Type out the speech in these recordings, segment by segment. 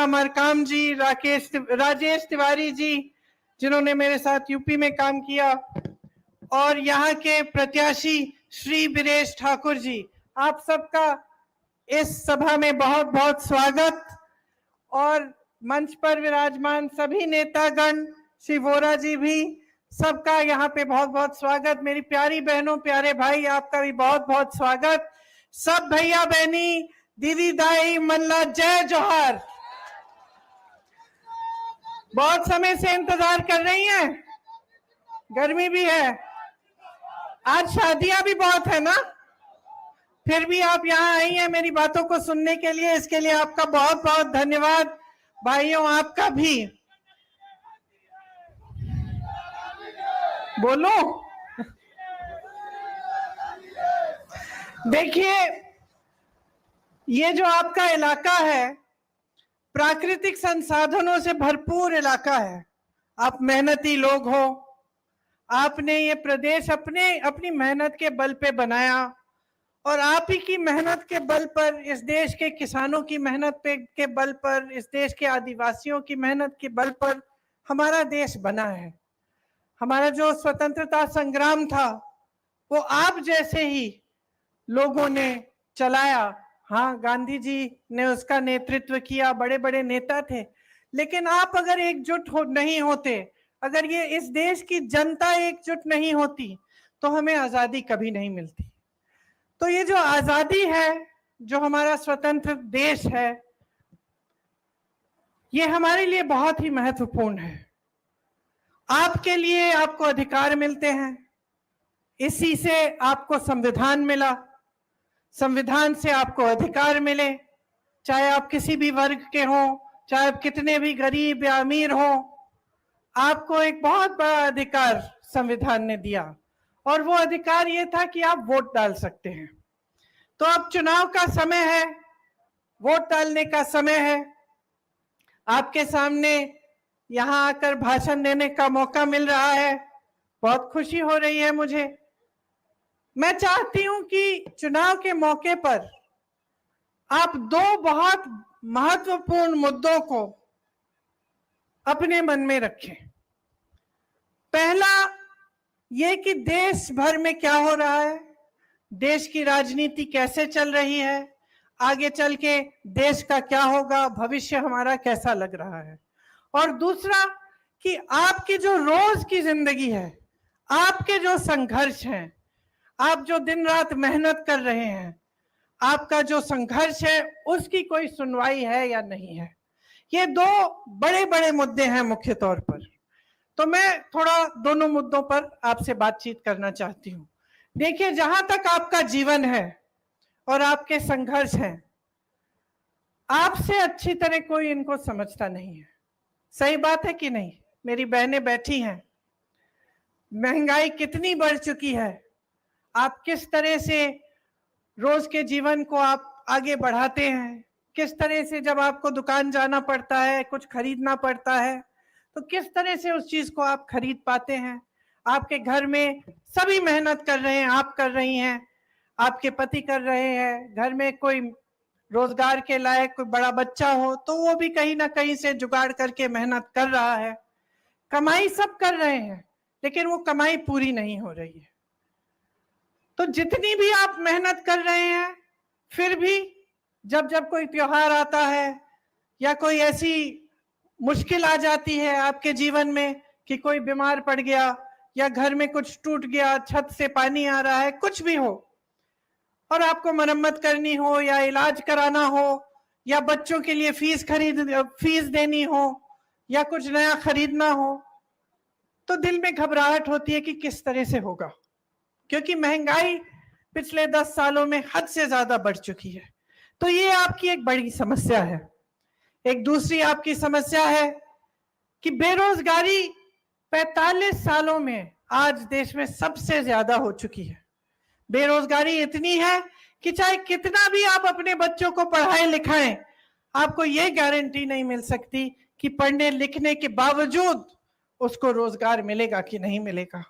मरकाम जी, राजेश तिवारी जी, जिन्होंने मेरे साथ यूपी में काम किया, और यहाँ के प्रत्याशी श्री बीरेश ठाकुर जी, आप सबका इस सभा में बहुत बहुत स्वागत। और मंच पर विराजमान सभी नेतागण, श्री वोरा जी भी, सबका यहाँ पे बहुत बहुत स्वागत। मेरी प्यारी बहनों, प्यारे भाई, आपका भी बहुत बहुत स्वागत। सब भैया बहनी, दीदी दाई, मल्ला, जय जोहार। बहुत समय से इंतजार कर रही हैं, गर्मी भी है, आज शादियां भी बहुत है ना, फिर भी आप यहाँ आई हैं मेरी बातों को सुनने के लिए, इसके लिए आपका बहुत बहुत धन्यवाद। भाइयों, आपका भी। बोलो। देखिए, ये जो आपका इलाका है, प्राकृतिक संसाधनों से भरपूर इलाका है। आप मेहनती लोग हो, आपने ये प्रदेश अपनी मेहनत के बल पे बनाया, और आप ही की मेहनत के बल पर, इस देश के किसानों की मेहनत के बल पर, इस देश के आदिवासियों की मेहनत के बल पर हमारा देश बना है। हमारा जो स्वतंत्रता संग्राम था, वो आप जैसे ही लोगों ने चलाया। हाँ, गांधी जी ने उसका नेतृत्व किया, बड़े बड़े नेता थे, लेकिन आप अगर एकजुट नहीं होते, अगर ये इस देश की जनता एकजुट नहीं होती, तो हमें आजादी कभी नहीं मिलती। तो ये जो आजादी है, जो हमारा स्वतंत्र देश है, ये हमारे लिए बहुत ही महत्वपूर्ण है। आपके लिए आपको अधिकार मिलते हैं, इसी से आपको संविधान मिला, संविधान से आपको अधिकार मिले, चाहे आप किसी भी वर्ग के हो, चाहे आप कितने भी गरीब या अमीर हो, आपको एक बहुत बड़ा अधिकार संविधान ने दिया, और वो अधिकार ये था कि आप वोट डाल सकते हैं। तो अब चुनाव का समय है, वोट डालने का समय है। आपके सामने यहाँ आकर भाषण देने का मौका मिल रहा है, बहुत खुशी हो रही है मुझे। मैं चाहती हूं कि चुनाव के मौके पर आप दो बहुत महत्वपूर्ण मुद्दों को अपने मन में रखें। पहला ये कि देश भर में क्या हो रहा है, देश की राजनीति कैसे चल रही है, आगे चल के देश का क्या होगा, भविष्य हमारा कैसा लग रहा है। और दूसरा कि आपकी जो रोज की जिंदगी है, आपके जो संघर्ष हैं, आप जो दिन रात मेहनत कर रहे हैं, आपका जो संघर्ष है, उसकी कोई सुनवाई है या नहीं है। ये दो बड़े बड़े मुद्दे हैं मुख्य तौर पर। तो मैं थोड़ा दोनों मुद्दों पर आपसे बातचीत करना चाहती हूँ। देखिए, जहां तक आपका जीवन है और आपके संघर्ष हैं, आपसे अच्छी तरह कोई इनको समझता नहीं है। सही बात है कि नहीं? मेरी बहनें बैठी हैं, महंगाई कितनी बढ़ चुकी है, आप किस तरह से रोज के जीवन को आप आगे बढ़ाते हैं, किस तरह से जब आपको दुकान जाना पड़ता है, कुछ खरीदना पड़ता है, तो किस तरह से उस चीज को आप खरीद पाते हैं। आपके घर में सभी मेहनत कर रहे हैं, आप कर रही हैं, आपके पति कर रहे हैं, घर में कोई रोजगार के लायक कोई बड़ा बच्चा हो तो वो भी कहीं ना कहीं से जुगाड़ करके मेहनत कर रहा है। कमाई सब कर रहे हैं, लेकिन वो कमाई पूरी नहीं हो रही है। तो जितनी भी आप मेहनत कर रहे हैं, फिर भी जब जब कोई त्योहार आता है या कोई ऐसी मुश्किल आ जाती है आपके जीवन में कि कोई बीमार पड़ गया या घर में कुछ टूट गया, छत से पानी आ रहा है, कुछ भी हो, और आपको मरम्मत करनी हो या इलाज कराना हो या बच्चों के लिए फीस देनी हो या कुछ नया खरीदना हो, तो दिल में घबराहट होती है कि किस तरह से होगा, क्योंकि महंगाई पिछले 10 सालों में हद से ज्यादा बढ़ चुकी है। तो ये आपकी एक बड़ी समस्या है। एक दूसरी आपकी समस्या है कि बेरोजगारी 45 सालों में आज देश में सबसे ज्यादा हो चुकी है। बेरोजगारी इतनी है कि चाहे कितना भी आप अपने बच्चों को पढ़ाएं लिखाएं, आपको ये गारंटी नहीं मिल सकती कि पढ़ने लिखने के बावजूद उसको रोजगार मिलेगा कि नहीं मिलेगा।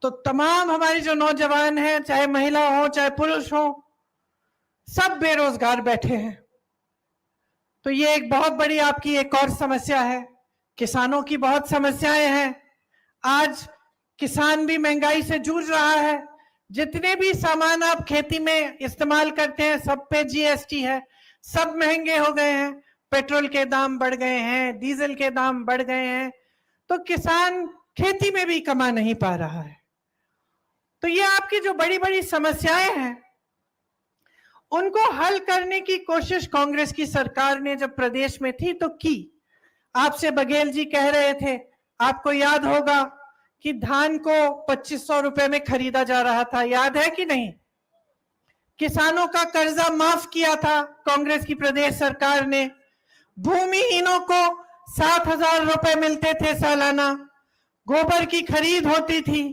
तो तमाम हमारे जो नौजवान हैं, चाहे महिला हो चाहे पुरुष हो, सब बेरोजगार बैठे हैं। तो ये एक बहुत बड़ी आपकी एक और समस्या है। किसानों की बहुत समस्याएं हैं। आज किसान भी महंगाई से जूझ रहा है। जितने भी सामान आप खेती में इस्तेमाल करते हैं सब पे जीएसटी है, सब महंगे हो गए हैं। पेट्रोल के दाम बढ़ गए हैं, डीजल के दाम बढ़ गए हैं, तो किसान खेती में भी कमा नहीं पा रहा है। तो ये आपकी जो बड़ी बड़ी समस्याएं हैं उनको हल करने की कोशिश कांग्रेस की सरकार ने जब प्रदेश में थी तो की। आपसे बघेल जी कह रहे थे, आपको याद होगा कि धान को 2500 रुपए में खरीदा जा रहा था, याद है कि नहीं? किसानों का कर्जा माफ किया था कांग्रेस की प्रदेश सरकार ने। भूमिहीनों को 7,000 रुपए मिलते थे सालाना। गोबर की खरीद होती थी।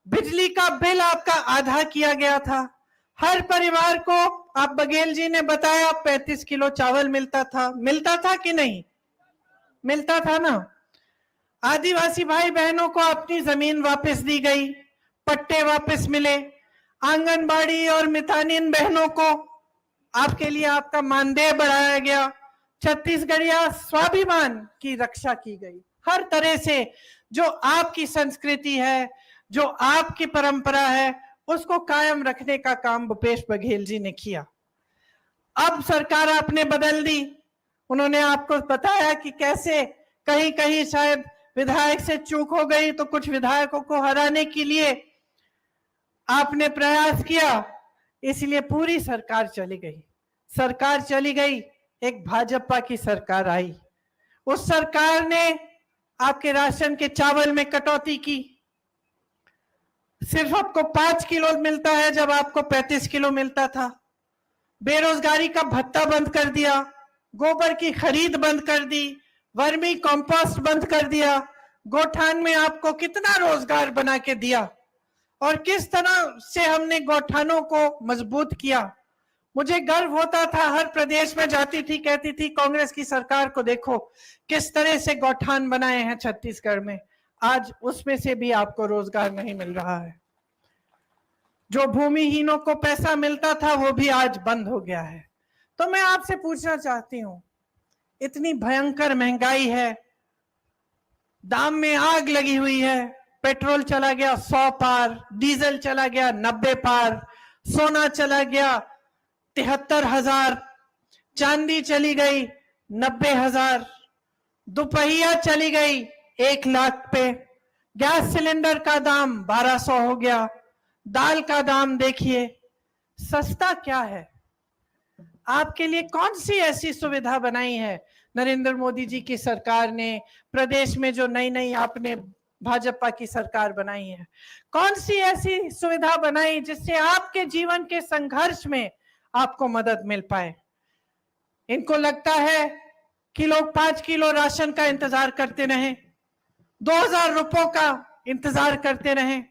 बिजली का बिल आपका आधा किया गया था। हर परिवार को, आप बघेल जी ने बताया, 35 किलो चावल मिलता था कि नहीं? मिलता था ना। आदिवासी भाई बहनों को अपनी जमीन वापस दी गई, पट्टे वापस मिले। आंगनबाड़ी और मितानिन बहनों को आपके लिए आपका मानदेय बढ़ाया गया। छत्तीसगढ़िया स्वाभिमान की रक्षा की गई। हर तरह से जो आपकी संस्कृति है, जो आपकी परंपरा है, उसको कायम रखने का काम भूपेश बघेल जी ने किया। अब सरकार आपने बदल दी। उन्होंने आपको बताया कि कैसे कहीं कहीं शायद विधायक से चूक हो गई, तो कुछ विधायकों को हराने के लिए आपने प्रयास किया, इसलिए पूरी सरकार चली गई। सरकार चली गई, एक भाजपा की सरकार आई। उस सरकार ने आपके राशन के चावल में कटौती की। सिर्फ आपको 5 किलो मिलता है जब आपको 35 किलो मिलता था। बेरोजगारी का भत्ता बंद कर दिया। गोबर की खरीद बंद कर दी। वर्मी कंपोस्ट बंद कर दिया। गौठान में आपको कितना रोजगार बना के दिया और किस तरह से हमने गौठानों को मजबूत किया। मुझे गर्व होता था, हर प्रदेश में जाती थी, कहती थी कांग्रेस की सरकार को देखो किस तरह से गौठान बनाए हैं छत्तीसगढ़ में। आज उसमें से भी आपको रोजगार नहीं मिल रहा है। जो भूमिहीनों को पैसा मिलता था वो भी आज बंद हो गया है। तो मैं आपसे पूछना चाहती हूं, इतनी भयंकर महंगाई है, दाम में आग लगी हुई है। पेट्रोल चला गया 100 पार, डीजल चला गया 90 पार, सोना चला गया 73,000, चांदी चली गई 90,000, दोपहिया चली गई 1 लाख पे, गैस सिलेंडर का दाम 1200 हो गया। दाल का दाम देखिए, सस्ता क्या है? आपके लिए कौन सी ऐसी सुविधा बनाई है नरेंद्र मोदी जी की सरकार ने? प्रदेश में जो नई नई आपने भाजपा की सरकार बनाई है, कौन सी ऐसी सुविधा बनाई जिससे आपके जीवन के संघर्ष में आपको मदद मिल पाए? इनको लगता है कि लोग 5 किलो राशन का इंतजार करते रहे, 2,000 रुपयों का इंतजार करते रहे,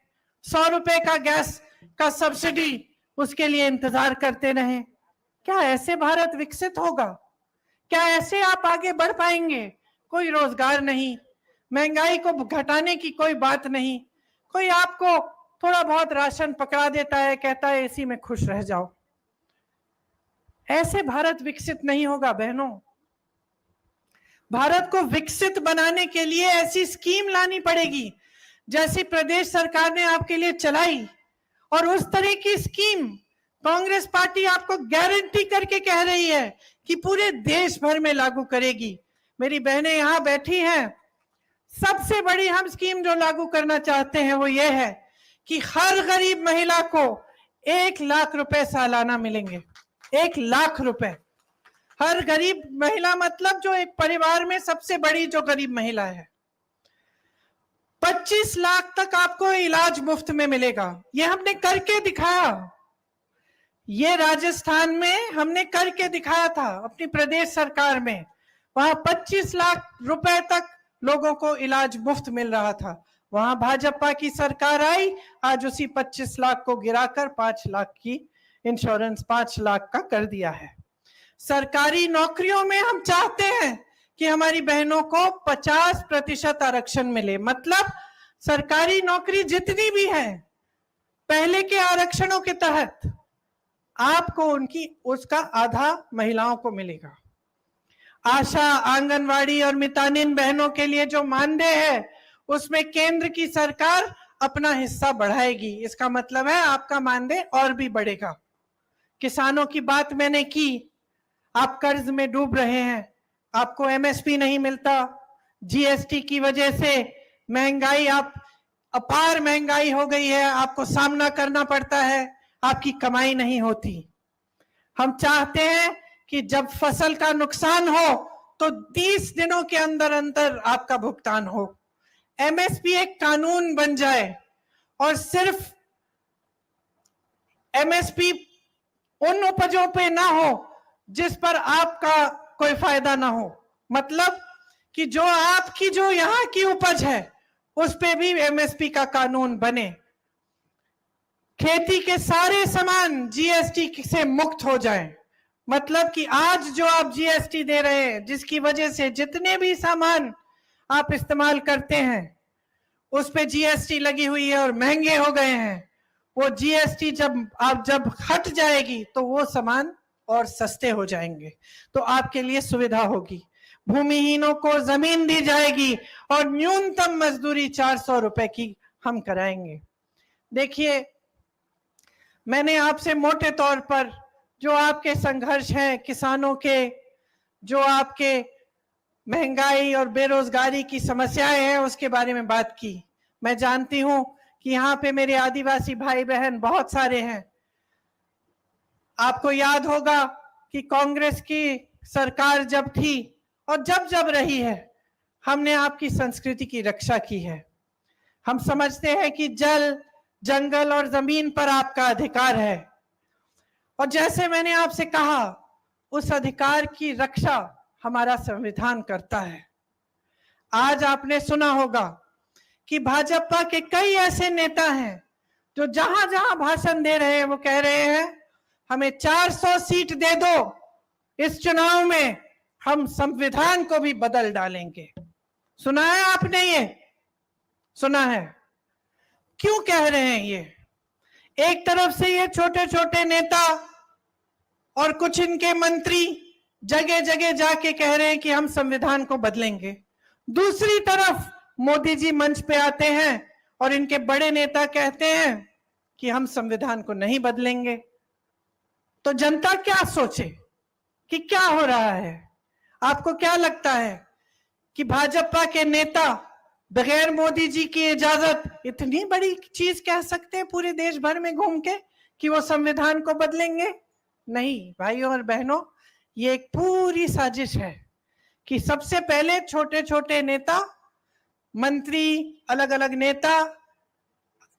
100 रुपए का गैस का सब्सिडी, उसके लिए इंतजार करते रहे। क्या ऐसे भारत विकसित होगा? क्या ऐसे आप आगे बढ़ पाएंगे? कोई रोजगार नहीं, महंगाई को घटाने की कोई बात नहीं। कोई आपको थोड़ा बहुत राशन पकड़ा देता है, कहता है इसी में खुश रह जाओ। ऐसे भारत विकसित नहीं होगा बहनों। भारत को विकसित बनाने के लिए ऐसी स्कीम लानी पड़ेगी जैसी प्रदेश सरकार ने आपके लिए चलाई, और उस तरह की स्कीम कांग्रेस पार्टी आपको गारंटी करके कह रही है कि पूरे देश भर में लागू करेगी। मेरी बहनें यहां बैठी हैं, सबसे बड़ी हम स्कीम जो लागू करना चाहते हैं वो ये है कि हर गरीब महिला को 1 लाख रुपए सालाना मिलेंगे। 1 लाख रुपए हर गरीब महिला, मतलब जो एक परिवार में सबसे बड़ी जो गरीब महिला है। 25 लाख तक आपको इलाज मुफ्त में मिलेगा। ये हमने करके दिखाया। ये राजस्थान में हमने करके दिखाया था अपनी प्रदेश सरकार में। वहां 25 लाख रुपए तक लोगों को इलाज मुफ्त मिल रहा था। वहां भाजपा की सरकार आई, आज उसी 25 लाख को गिराकर 5 लाख की इंश्योरेंस 5 लाख का कर दिया है। सरकारी नौकरियों में हम चाहते हैं कि हमारी बहनों को 50% आरक्षण मिले। मतलब सरकारी नौकरी जितनी भी है पहले के आरक्षणों के तहत आपको उनकी उसका आधा महिलाओं को मिलेगा। आशा, आंगनवाड़ी और मितानिन बहनों के लिए जो मानदेय है उसमें केंद्र की सरकार अपना हिस्सा बढ़ाएगी। इसका मतलब है आपका मानदेय और भी बढ़ेगा। किसानों की बात मैंने की, आप कर्ज में डूब रहे हैं, आपको एमएसपी नहीं मिलता, जीएसटी की वजह से महंगाई, आप अपार महंगाई हो गई है, आपको सामना करना पड़ता है, आपकी कमाई नहीं होती। हम चाहते हैं कि जब फसल का नुकसान हो तो 30 दिनों के अंदर अंदर आपका भुगतान हो। एमएसपी एक कानून बन जाए और सिर्फ एमएसपी उन उपजों पे ना हो जिस पर आपका कोई फायदा ना हो, मतलब कि जो आपकी जो यहां की उपज है उस पे भी एमएसपी का कानून बने। खेती के सारे सामान जीएसटी से मुक्त हो जाएं। मतलब कि आज जो आप जीएसटी दे रहे हैं, जिसकी वजह से जितने भी सामान आप इस्तेमाल करते हैं उस पे जीएसटी लगी हुई है और महंगे हो गए हैं, वो जीएसटी जब हट जाएगी तो वो सामान और सस्ते हो जाएंगे, तो आपके लिए सुविधा होगी। भूमिहीनों को जमीन दी जाएगी और न्यूनतम मजदूरी 400 रुपए की हम कराएंगे। देखिए, मैंने आपसे मोटे तौर पर जो आपके संघर्ष हैं किसानों के, जो आपके महंगाई और बेरोजगारी की समस्याएं हैं, उसके बारे में बात की। मैं जानती हूं कि यहाँ पे मेरे आदिवासी भाई बहन बहुत सारे हैं। आपको याद होगा कि कांग्रेस की सरकार जब थी और जब रही है, हमने आपकी संस्कृति की रक्षा की है। हम समझते हैं कि जल, जंगल और जमीन पर आपका अधिकार है, और जैसे मैंने आपसे कहा, उस अधिकार की रक्षा हमारा संविधान करता है। आज आपने सुना होगा कि भाजपा के कई ऐसे नेता हैं जो जहां जहां भाषण दे रहे हैं वो कह रहे हैं हमें 400 सीट दे दो, इस चुनाव में हम संविधान को भी बदल डालेंगे। सुना है आपने? ये सुना है? क्यों कह रहे हैं ये? एक तरफ से ये छोटे छोटे नेता और कुछ इनके मंत्री जगह जगह जाके कह रहे हैं कि हम संविधान को बदलेंगे, दूसरी तरफ मोदी जी मंच पे आते हैं और इनके बड़े नेता कहते हैं कि हम संविधान को नहीं बदलेंगे। तो जनता क्या सोचे कि क्या हो रहा है? आपको क्या लगता है कि भाजपा के नेता बगैर मोदी जी की इजाजत इतनी बड़ी चीज कह सकते हैं पूरे देश भर में घूम के कि वो संविधान को बदलेंगे? नहीं भाइयों और बहनों, ये एक पूरी साजिश है कि सबसे पहले छोटे छोटे नेता, मंत्री, अलग अलग नेता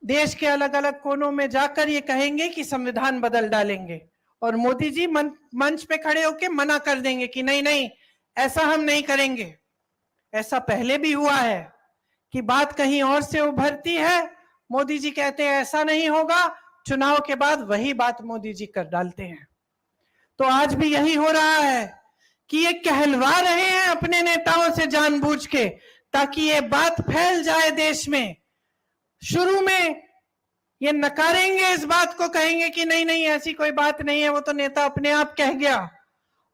देश के अलग अलग कोनों में जाकर ये कहेंगे कि संविधान बदल डालेंगे, और मोदी जी मंच पे खड़े होकर मना कर देंगे कि नहीं नहीं, ऐसा हम नहीं करेंगे। ऐसा पहले भी हुआ है कि बात कहीं और से उभरती है, मोदी जी कहते हैं ऐसा नहीं होगा, चुनाव के बाद वही बात मोदी जी कर डालते हैं। तो आज भी यही हो रहा है कि ये कहलवा रहे हैं अपने नेताओं से जानबूझ के, ताकि ये बात फैल जाए देश में। शुरू में ये नकारेंगे इस बात को, कहेंगे कि नहीं नहीं ऐसी कोई बात नहीं है, वो तो नेता अपने आप कह गया।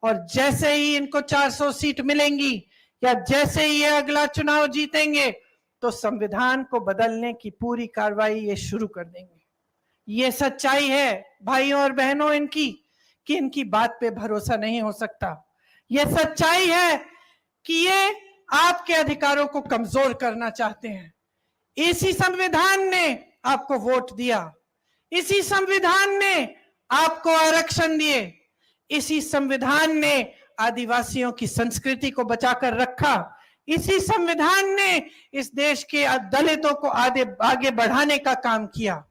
और जैसे ही इनको 400 सीट मिलेंगी या जैसे ही ये अगला चुनाव जीतेंगे तो संविधान को बदलने की पूरी कार्रवाई ये शुरू कर देंगे। ये सच्चाई है भाइयों और बहनों इनकी, कि इनकी बात पे भरोसा नहीं हो सकता। ये सच्चाई है कि ये आपके अधिकारों को कमजोर करना चाहते हैं। इसी संविधान ने आपको वोट दिया, इसी संविधान ने आपको आरक्षण दिए, इसी संविधान ने आदिवासियों की संस्कृति को बचाकर रखा, इसी संविधान ने इस देश के दलितों को आगे बढ़ाने का काम किया,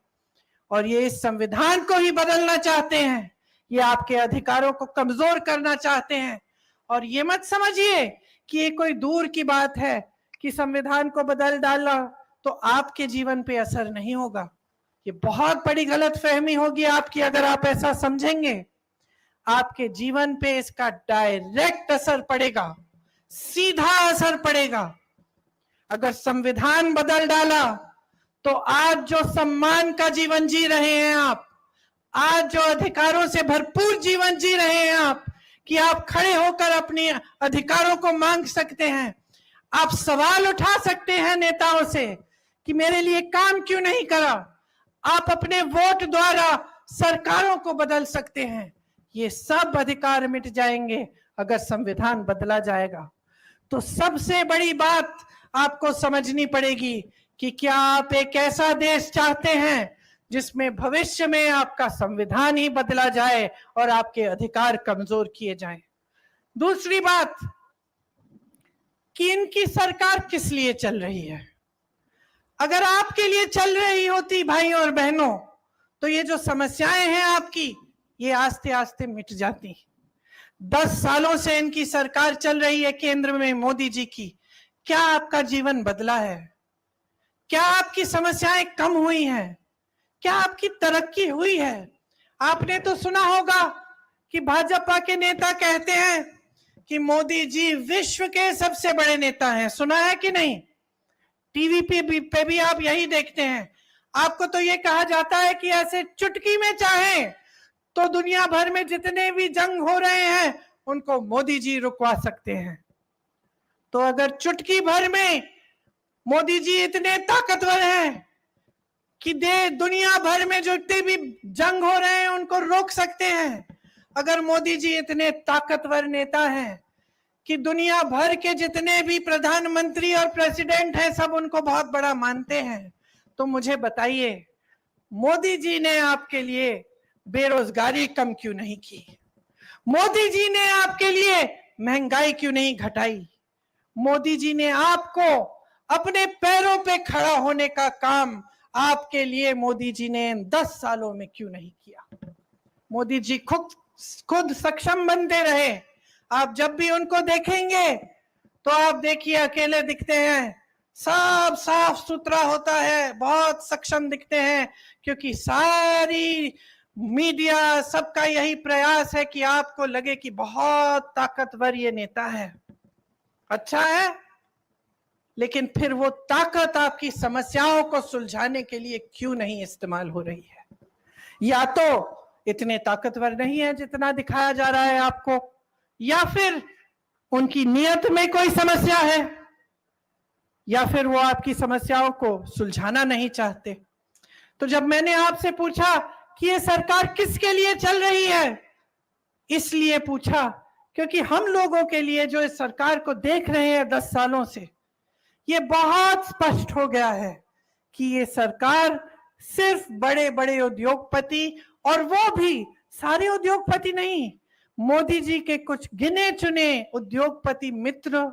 और ये इस संविधान को ही बदलना चाहते हैं। ये आपके अधिकारों को कमजोर करना चाहते हैं। और ये मत समझिए कि ये कोई दूर की बात है कि संविधान को बदल डालना तो आपके जीवन पे असर नहीं होगा। ये बहुत बड़ी गलतफहमी होगी आपकी अगर आप ऐसा समझेंगे। आपके जीवन पे इसका डायरेक्ट असर पड़ेगा, सीधा असर पड़ेगा। अगर संविधान बदल डाला तो आज जो सम्मान का जीवन जी रहे हैं आप, आज जो अधिकारों से भरपूर जीवन जी रहे हैं आप, कि आप खड़े होकर अपने अधिकारों को मांग सकते हैं। आप सवाल उठा सकते हैं नेताओं से कि मेरे लिए काम क्यों नहीं करा। आप अपने वोट द्वारा सरकारों को बदल सकते हैं। ये सब अधिकार मिट जाएंगे अगर संविधान बदला जाएगा। तो सबसे बड़ी बात आपको समझनी पड़ेगी कि क्या आप एक ऐसा देश चाहते हैं जिसमें भविष्य में आपका संविधान ही बदला जाए और आपके अधिकार कमजोर किए जाएं। दूसरी बात कि इनकी सरकार किस लिए चल रही है। अगर आपके लिए चल रही होती भाइयों और बहनों, तो ये जो समस्याएं हैं आपकी, ये आस्ते आस्ते मिट जाती। 10 सालों से इनकी सरकार चल रही है केंद्र में मोदी जी की। क्या आपका जीवन बदला है? क्या आपकी समस्याएं कम हुई हैं? क्या आपकी तरक्की हुई है? आपने तो सुना होगा कि भाजपा के नेता कहते हैं कि मोदी जी विश्व के सबसे बड़े नेता हैं। सुना है कि नहीं? टीवी पे भी आप यही देखते हैं। आपको तो ये कहा जाता है कि ऐसे चुटकी में चाहे तो दुनिया भर में जितने भी जंग हो रहे हैं उनको मोदी जी रुकवा सकते हैं। तो अगर चुटकी भर में मोदी जी इतने ताकतवर हैं कि दुनिया भर में जितने भी जंग हो रहे हैं उनको रोक सकते हैं, अगर मोदी जी इतने ताकतवर नेता हैं कि दुनिया भर के जितने भी प्रधानमंत्री और प्रेसिडेंट हैं सब उनको बहुत बड़ा मानते हैं, तो मुझे बताइए मोदी जी ने आपके लिए बेरोजगारी कम क्यों नहीं की? मोदी जी ने आपके लिए महंगाई क्यों नहीं घटाई? मोदी जी ने आपको अपने पैरों पे खड़ा होने का काम आपके लिए मोदी जी ने 10 सालों में क्यों नहीं किया? मोदी जी खुद सक्षम बनते रहे। आप जब भी उनको देखेंगे तो आप देखिए अकेले दिखते हैं, सब साफ सुथरा होता है, बहुत सक्षम दिखते हैं, क्योंकि सारी मीडिया सबका यही प्रयास है कि आपको लगे कि बहुत ताकतवर ये नेता है। अच्छा है, लेकिन फिर वो ताकत आपकी समस्याओं को सुलझाने के लिए क्यों नहीं इस्तेमाल हो रही है? या तो इतने ताकतवर नहीं है जितना दिखाया जा रहा है आपको, या फिर उनकी नियत में कोई समस्या है, या फिर वो आपकी समस्याओं को सुलझाना नहीं चाहते। तो जब मैंने आपसे पूछा कि ये सरकार किसके लिए चल रही है, इसलिए पूछा क्योंकि हम लोगों के लिए जो इस सरकार को देख रहे हैं 10 सालों से, ये बहुत स्पष्ट हो गया है कि ये सरकार सिर्फ बड़े बड़े उद्योगपति, और वो भी सारे उद्योगपति नहीं, मोदी जी के कुछ गिने चुने उद्योगपति मित्र,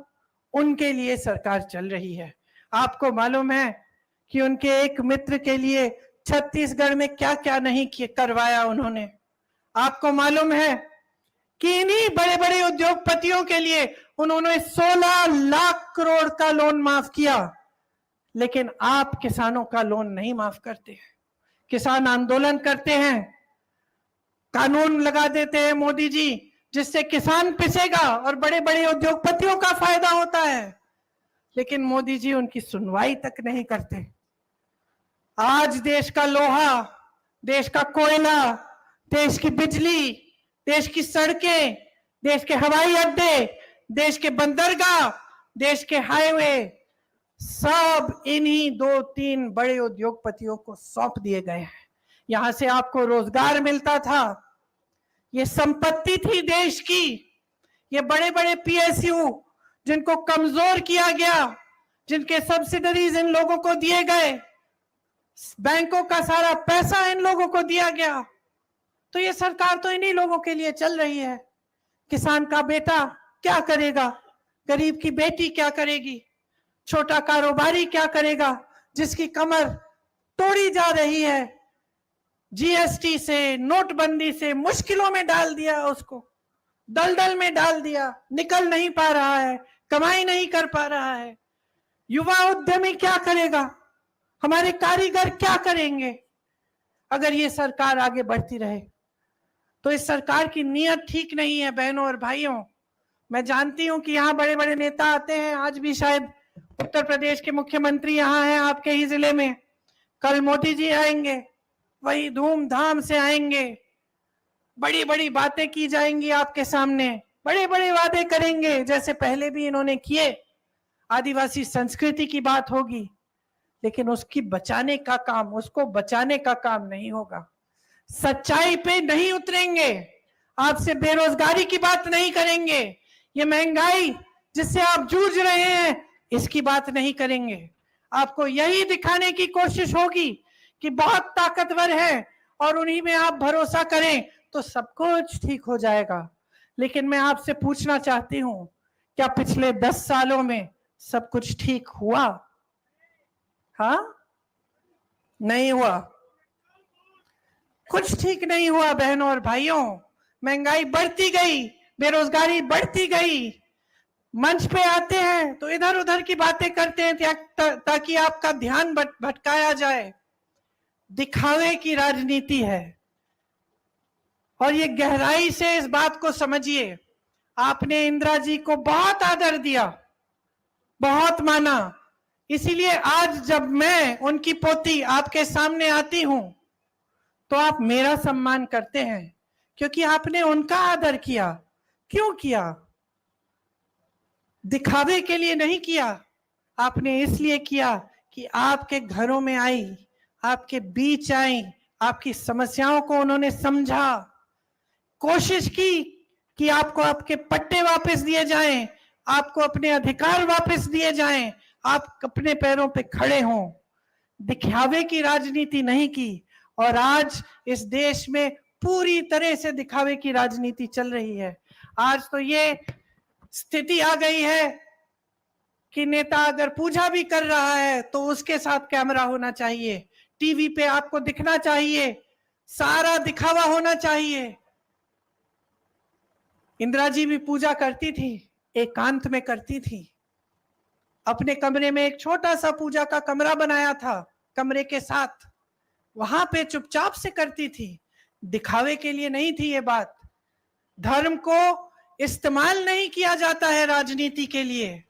उनके लिए सरकार चल रही है। आपको मालूम है कि उनके एक मित्र के लिए छत्तीसगढ़ में क्या क्या नहीं करवाया उन्होंने। आपको मालूम है कि इन्हीं बड़े बड़े उद्योगपतियों के लिए उन्होंने 16 लाख करोड़ का लोन माफ किया, लेकिन आप किसानों का लोन नहीं माफ करते हैं। किसान आंदोलन करते हैं, कानून लगा देते हैं मोदी जी, जिससे किसान पिसेगा और बड़े बड़े उद्योगपतियों का फायदा होता है, लेकिन मोदी जी उनकी सुनवाई तक नहीं करते। आज देश का लोहा, देश का कोयला, देश की बिजली, देश की सड़कें, देश के हवाई अड्डे, देश के बंदरगाह, देश के हाईवे, सब इन्हीं 2-3 बड़े उद्योगपतियों को सौंप दिए गए हैं। यहां से आपको रोजगार मिलता था, ये संपत्ति थी देश की। ये बड़े बड़े पीएसयू जिनको कमजोर किया गया, जिनके सब्सिडरीज इन लोगों को दिए गए, बैंकों का सारा पैसा इन लोगों को दिया गया, तो ये सरकार तो इन्हीं लोगों के लिए चल रही है। किसान का बेटा क्या करेगा? गरीब की बेटी क्या करेगी? छोटा कारोबारी क्या करेगा जिसकी कमर तोड़ी जा रही है? जीएसटी से, नोटबंदी से मुश्किलों में डाल दिया, उसको दलदल में डाल दिया, निकल नहीं पा रहा है, कमाई नहीं कर पा रहा है। युवा उद्यमी क्या करेगा? हमारे कारीगर क्या करेंगे अगर ये सरकार आगे बढ़ती रहे? तो इस सरकार की नीयत ठीक नहीं है बहनों और भाइयों। मैं जानती हूं कि यहाँ बड़े बड़े नेता आते हैं, आज भी शायद उत्तर प्रदेश के मुख्यमंत्री यहाँ हैं आपके ही जिले में, कल मोदी जी आएंगे, वही धूमधाम से आएंगे, बड़ी बड़ी बातें की जाएंगी आपके सामने, बड़े बड़े वादे करेंगे जैसे पहले भी इन्होंने किए, आदिवासी संस्कृति की बात होगी, लेकिन उसकी बचाने का काम, उसको बचाने का काम नहीं होगा। सच्चाई पे नहीं उतरेंगे, आपसे बेरोजगारी की बात नहीं करेंगे, ये महंगाई जिससे आप जूझ रहे हैं इसकी बात नहीं करेंगे। आपको यही दिखाने की कोशिश होगी कि बहुत ताकतवर है और उन्हीं में आप भरोसा करें तो सब कुछ ठीक हो जाएगा। लेकिन मैं आपसे पूछना चाहती हूं, क्या पिछले 10 सालों में सब कुछ ठीक हुआ? हाँ, नहीं हुआ, कुछ ठीक नहीं हुआ बहनों और भाइयों। महंगाई बढ़ती गई, बेरोजगारी बढ़ती गई। मंच पे आते हैं तो इधर उधर की बातें करते हैं ताकि आपका ध्यान भटकाया जाए। दिखावे की राजनीति है और ये गहराई से इस बात को समझिए। आपने इंदिरा जी को बहुत आदर दिया, बहुत माना, इसीलिए आज जब मैं उनकी पोती आपके सामने आती हूं तो आप मेरा सम्मान करते हैं, क्योंकि आपने उनका आदर किया। क्यों किया? दिखावे के लिए नहीं किया, आपने इसलिए किया कि आपके घरों में आई, आपके बीच आई, आपकी समस्याओं को उन्होंने समझा, कोशिश की कि आपको आपके पट्टे वापस दिए जाएं, आपको अपने अधिकार वापस दिए जाएं, आप अपने पैरों पे खड़े हों। दिखावे की राजनीति नहीं की और आज इस देश में पूरी तरह से दिखावे की राजनीति चल रही है। आज तो ये स्थिति आ गई है कि नेता अगर पूजा भी कर रहा है तो उसके साथ कैमरा होना चाहिए, टीवी पे आपको दिखना चाहिए, सारा दिखावा होना चाहिए। इंदिरा जी भी पूजा करती थी, एकांत में करती थी, अपने कमरे में एक छोटा सा पूजा का कमरा बनाया था कमरे के साथ, वहां पे चुपचाप से करती थी, दिखावे के लिए नहीं थी ये बात। धर्म को इस्तेमाल नहीं किया जाता है राजनीति के लिए,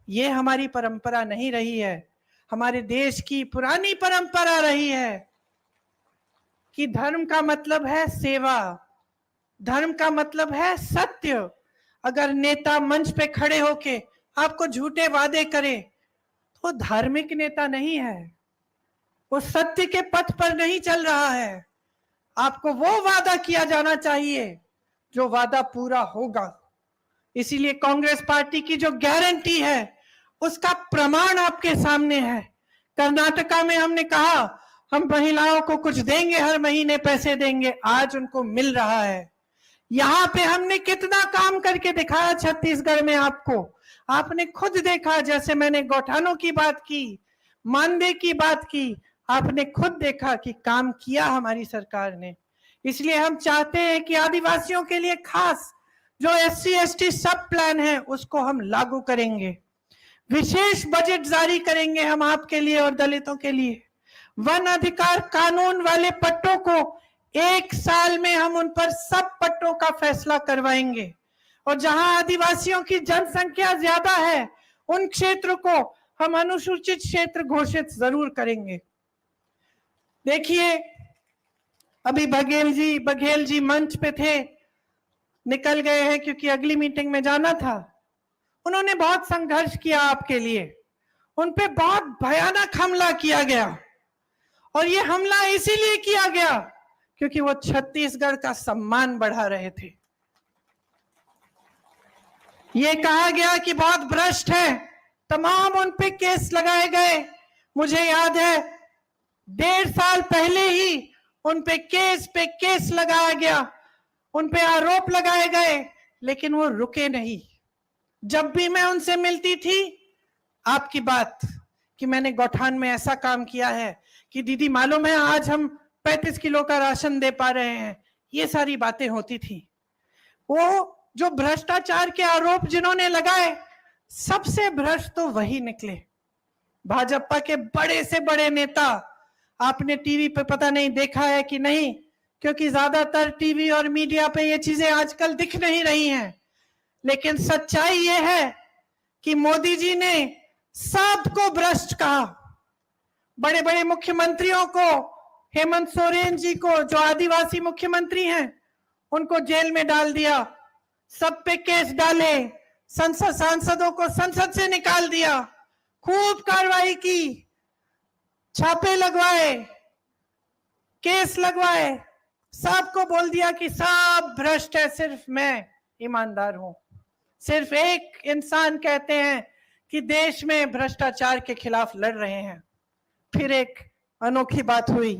ये हमारी परंपरा नहीं रही है। हमारे देश की पुरानी परंपरा रही है कि धर्म का मतलब है सेवा, धर्म का मतलब है सत्य। अगर नेता मंच पे खड़े होके आपको झूठे वादे करे तो धार्मिक नेता नहीं है, वो सत्य के पथ पर नहीं चल रहा है। आपको वो वादा किया जाना चाहिए जो वादा पूरा होगा। इसीलिए कांग्रेस पार्टी की जो गारंटी है उसका प्रमाण आपके सामने है। कर्नाटका में हमने कहा हम महिलाओं को कुछ देंगे, हर महीने पैसे देंगे, आज उनको मिल रहा है। यहाँ पे हमने कितना काम करके दिखाया छत्तीसगढ़ में, आपने खुद देखा। जैसे मैंने गौठानों की बात की, मानदेय की बात की, आपने खुद देखा कि काम किया हमारी सरकार ने। इसलिए हम चाहते हैं कि आदिवासियों के लिए खास जो SC ST सब प्लान है उसको हम लागू करेंगे, विशेष बजट जारी करेंगे हम आपके लिए और दलितों के लिए। वन अधिकार कानून वाले पट्टों को 1 साल में हम उन पर सब पट्टों का फैसला करवाएंगे और जहां आदिवासियों की जनसंख्या ज्यादा है उन क्षेत्र को हम अनुसूचित क्षेत्र घोषित जरूर करेंगे। देखिए, अभी बघेल जी मंच पे थे, निकल गए हैं क्योंकि अगली मीटिंग में जाना था। उन्होंने बहुत संघर्ष किया आपके लिए, उन पे बहुत भयानक हमला किया गया और ये हमला इसीलिए किया गया क्योंकि वो छत्तीसगढ़ का सम्मान बढ़ा रहे थे। ये कहा गया कि बहुत भ्रष्ट है, तमाम उन पे केस लगाए गए। मुझे याद है 1.5 साल पहले ही उन पे केस लगाया गया, उन पे आरोप लगाए गए, लेकिन वो रुके नहीं। जब भी मैं उनसे मिलती थी, आपकी बात कि मैंने गौठान में ऐसा काम किया है कि दीदी मालूम है आज हम 35 किलो का राशन दे पा रहे हैं, ये सारी बातें होती थी। वो जो भ्रष्टाचार के आरोप जिन्होंने लगाए, सबसे भ्रष्ट तो वही निकले, भाजपा के बड़े से बड़े नेता। आपने टीवी पे पता नहीं देखा है कि नहीं, क्योंकि ज्यादातर टीवी और मीडिया पे ये चीजें आजकल दिख नहीं रही हैं, लेकिन सच्चाई ये है कि मोदी जी ने सबको भ्रष्ट कहा। बड़े बड़े मुख्यमंत्रियों को, हेमंत सोरेन जी को जो आदिवासी मुख्यमंत्री हैं, उनको जेल में डाल दिया, सब पे केस डाले, सांसदों को संसद से निकाल दिया, खूब कार्रवाई की, छापे लगवाए, केस लगवाए, सबको बोल दिया कि सब भ्रष्ट है, सिर्फ मैं ईमानदार हूं। सिर्फ एक इंसान कहते हैं कि देश में भ्रष्टाचार के खिलाफ लड़ रहे हैं। फिर एक अनोखी बात हुई,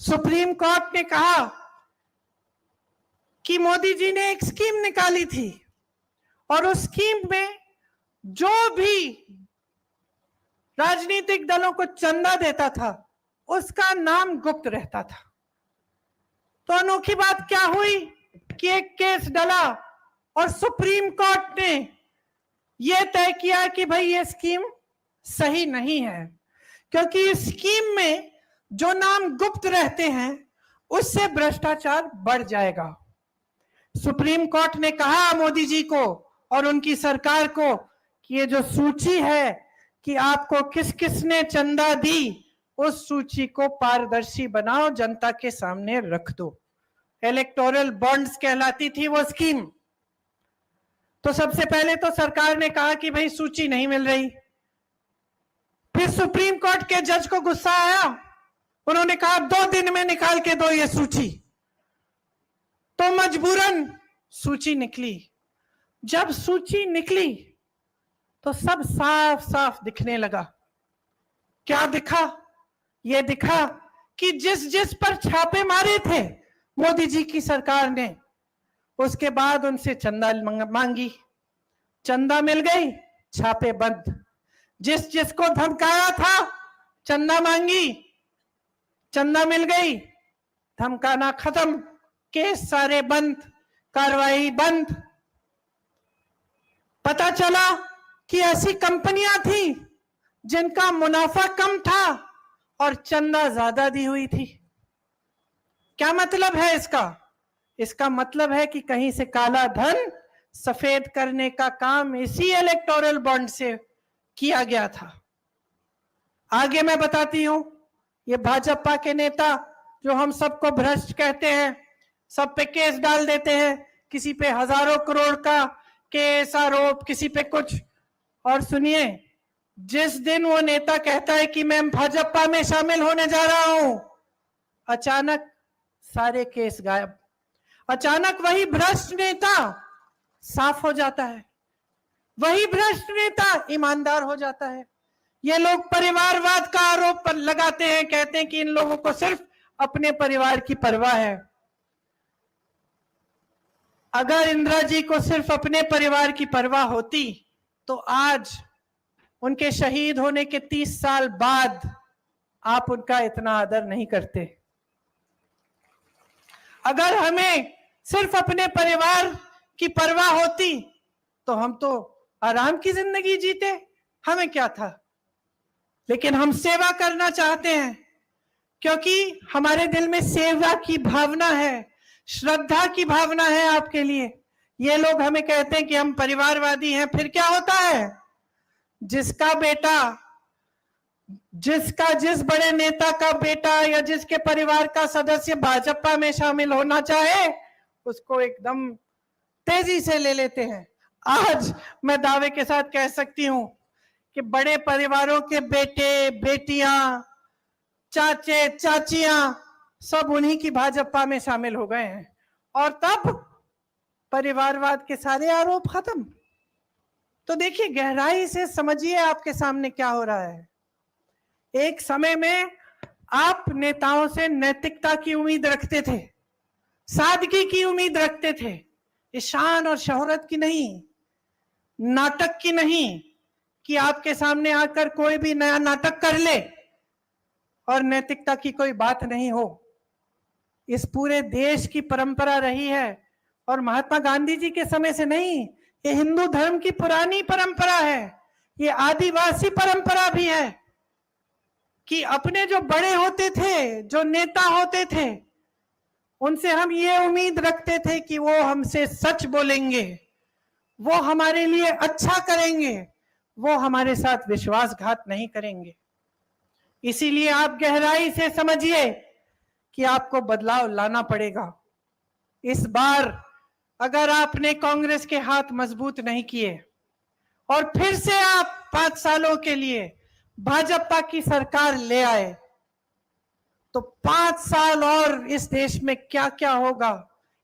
सुप्रीम कोर्ट ने कहा कि मोदी जी ने एक स्कीम निकाली थी और उस स्कीम में जो भी राजनीतिक दलों को चंदा देता था उसका नाम गुप्त रहता था। तो अनोखी बात क्या हुई कि एक केस डला और सुप्रीम कोर्ट ने यह तय किया कि भाई ये स्कीम सही नहीं है, क्योंकि इस स्कीम में जो नाम गुप्त रहते हैं उससे भ्रष्टाचार बढ़ जाएगा। सुप्रीम कोर्ट ने कहा मोदी जी को और उनकी सरकार को कि ये जो सूची है कि आपको किस किस ने चंदा दी, उस सूची को पारदर्शी बनाओ, जनता के सामने रख दो। इलेक्टोरल बॉन्ड्स कहलाती थी वो स्कीम। तो सबसे पहले तो सरकार ने कहा कि भाई सूची नहीं मिल रही। फिर सुप्रीम कोर्ट के जज को गुस्सा आया, उन्होंने कहा 2 दिन में निकाल के दो ये सूची। तो मजबूरन सूची निकली। जब सूची निकली तो सब साफ साफ दिखने लगा। क्या दिखा? ये दिखा कि जिस जिस पर छापे मारे थे मोदी जी की सरकार ने, उसके बाद उनसे चंदा मांगी, चंदा मिल गई, छापे बंद। जिस जिसको धमकाया था चंदा मांगी, चंदा मिल गई, धमकाना खत्म, केस सारे बंद, कार्रवाई बंद। पता चला कि ऐसी कंपनियां थी जिनका मुनाफा कम था और चंदा ज्यादा दी हुई थी। क्या मतलब है इसका? इसका मतलब है कि कहीं से काला धन सफेद करने का काम इसी इलेक्टोरल बॉन्ड से किया गया था। आगे मैं बताती हूं, ये भाजपा के नेता जो हम सबको भ्रष्ट कहते हैं, सब पे केस डाल देते हैं, किसी पे हजारों करोड़ का केस आरोप, किसी पे कुछ। और सुनिए, जिस दिन वो नेता कहता है कि मैं भाजपा में शामिल होने जा रहा हूं, अचानक सारे केस गायब। अचानक वही भ्रष्ट नेता साफ हो जाता है, वही भ्रष्ट नेता ईमानदार हो जाता है। ये लोग परिवारवाद का आरोप पर लगाते हैं, कहते हैं कि इन लोगों को सिर्फ अपने परिवार की परवाह है। अगर इंदिरा जी को सिर्फ अपने परिवार की परवाह होती तो आज उनके शहीद होने के 30 साल बाद आप उनका इतना आदर नहीं करते। अगर हमें सिर्फ अपने परिवार की परवाह होती तो हम तो आराम की जिंदगी जीते, हमें क्या था। लेकिन हम सेवा करना चाहते हैं, क्योंकि हमारे दिल में सेवा की भावना है, श्रद्धा की भावना है आपके लिए। ये लोग हमें कहते हैं कि हम परिवारवादी हैं, फिर क्या होता है? जिसका बेटा, जिस बड़े नेता का बेटा या जिसके परिवार का सदस्य भाजपा में शामिल होना चाहे, उसको एकदम तेजी से ले लेते हैं। आज मैं दावे के साथ कह सकती हूं कि बड़े परिवारों के बेटे, बेटियां, चाचे, चाचियां सब उन्हीं की भाजपा में शामिल हो गए हैं, और तब परिवारवाद के सारे आरोप खत्म। तो देखिए, गहराई से समझिए आपके सामने क्या हो रहा है। एक समय में आप नेताओं से नैतिकता की उम्मीद रखते थे, सादगी की उम्मीद रखते थे, ईशान और शोहरत की नहीं, नाटक की नहीं, कि आपके सामने आकर कोई भी नया नाटक कर ले और नैतिकता की कोई बात नहीं हो। इस पूरे देश की परंपरा रही है, और महात्मा गांधी जी के समय से नहीं, ये हिंदू धर्म की पुरानी परंपरा है, ये आदिवासी परंपरा भी है, कि अपने जो बड़े होते थे, जो नेता होते थे, उनसे हम ये उम्मीद रखते थे कि वो हमसे सच बोलेंगे, वो हमारे लिए अच्छा करेंगे, वो हमारे साथ विश्वासघात नहीं करेंगे। इसीलिए आप गहराई से समझिए कि आपको बदलाव लाना पड़ेगा। इस बार अगर आपने कांग्रेस के हाथ मजबूत नहीं किए और फिर से आप 5 सालों के लिए भाजपा की सरकार ले आए, तो 5 साल और इस देश में क्या क्या होगा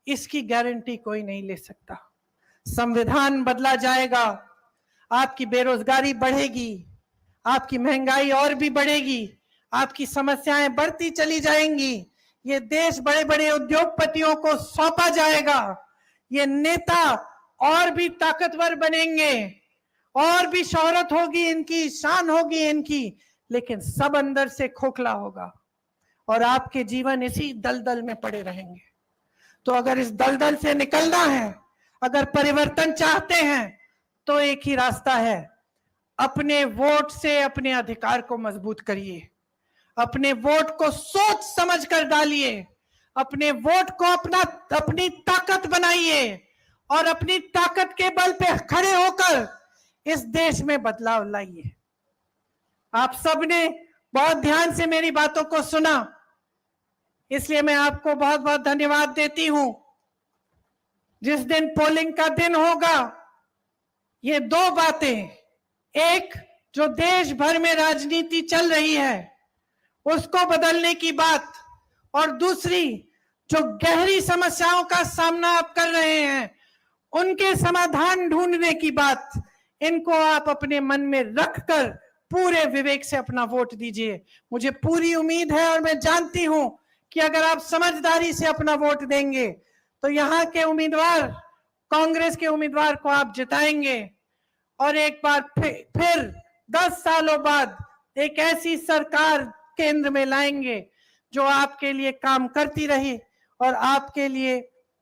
इसकी गारंटी कोई नहीं ले सकता। संविधान बदला जाएगा, आपकी बेरोजगारी बढ़ेगी, आपकी महंगाई और भी बढ़ेगी, आपकी समस्याएं बढ़ती चली जाएंगी, ये देश बड़े बड़े उद्योगपतियों को सौंपा जाएगा, ये नेता और भी ताकतवर बनेंगे, और भी शोहरत होगी इनकी, शान होगी इनकी, लेकिन सब अंदर से खोखला होगा और आपके जीवन इसी दलदल में पड़े रहेंगे। तो अगर इस दलदल से निकलना है, अगर परिवर्तन चाहते हैं, तो एक ही रास्ता है, अपने वोट से अपने अधिकार को मजबूत करिए, अपने वोट को सोच समझ कर डालिए, अपने वोट को अपनी ताकत बनाइए और अपनी ताकत के बल पे खड़े होकर इस देश में बदलाव लाइए। आप सबने बहुत ध्यान से मेरी बातों को सुना, इसलिए मैं आपको बहुत बहुत धन्यवाद देती हूं। जिस दिन पोलिंग का दिन होगा, ये 2 बातें, एक जो देश भर में राजनीति चल रही है उसको बदलने की बात, और दूसरी जो गहरी समस्याओं का सामना आप कर रहे हैं उनके समाधान ढूंढने की बात, इनको आप अपने मन में रखकर पूरे विवेक से अपना वोट दीजिए। मुझे पूरी उम्मीद है और मैं जानती हूं कि अगर आप समझदारी से अपना वोट देंगे तो यहाँ के उम्मीदवार, कांग्रेस के उम्मीदवार को आप जिताएंगे और एक बार फिर 10 सालों बाद एक ऐसी सरकार केंद्र में लाएंगे जो आपके लिए काम करती रहे और आपके लिए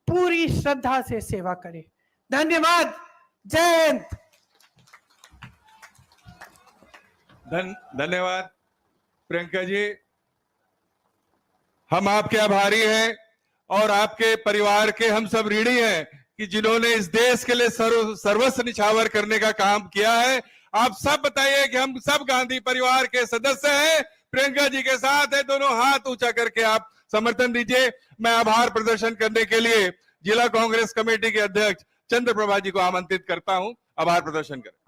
पूरी श्रद्धा से सेवा करे। धन्यवाद। जय हिंद। धन्यवाद प्रियंका जी, हम आपके आभारी हैं और आपके परिवार के हम सब ऋणी हैं कि जिन्होंने इस देश के लिए सर्वस्व निछावर करने का काम किया है। आप सब बताइए कि हम सब गांधी परिवार के सदस्य हैं, प्रियंका जी के साथ है। दोनों हाथ ऊंचा करके आप समर्थन दीजिए। मैं आभार प्रदर्शन करने के लिए जिला कांग्रेस कमेटी के अध्यक्ष चंद्र प्रभा जी को आमंत्रित करता हूं, आभार प्रदर्शन करें।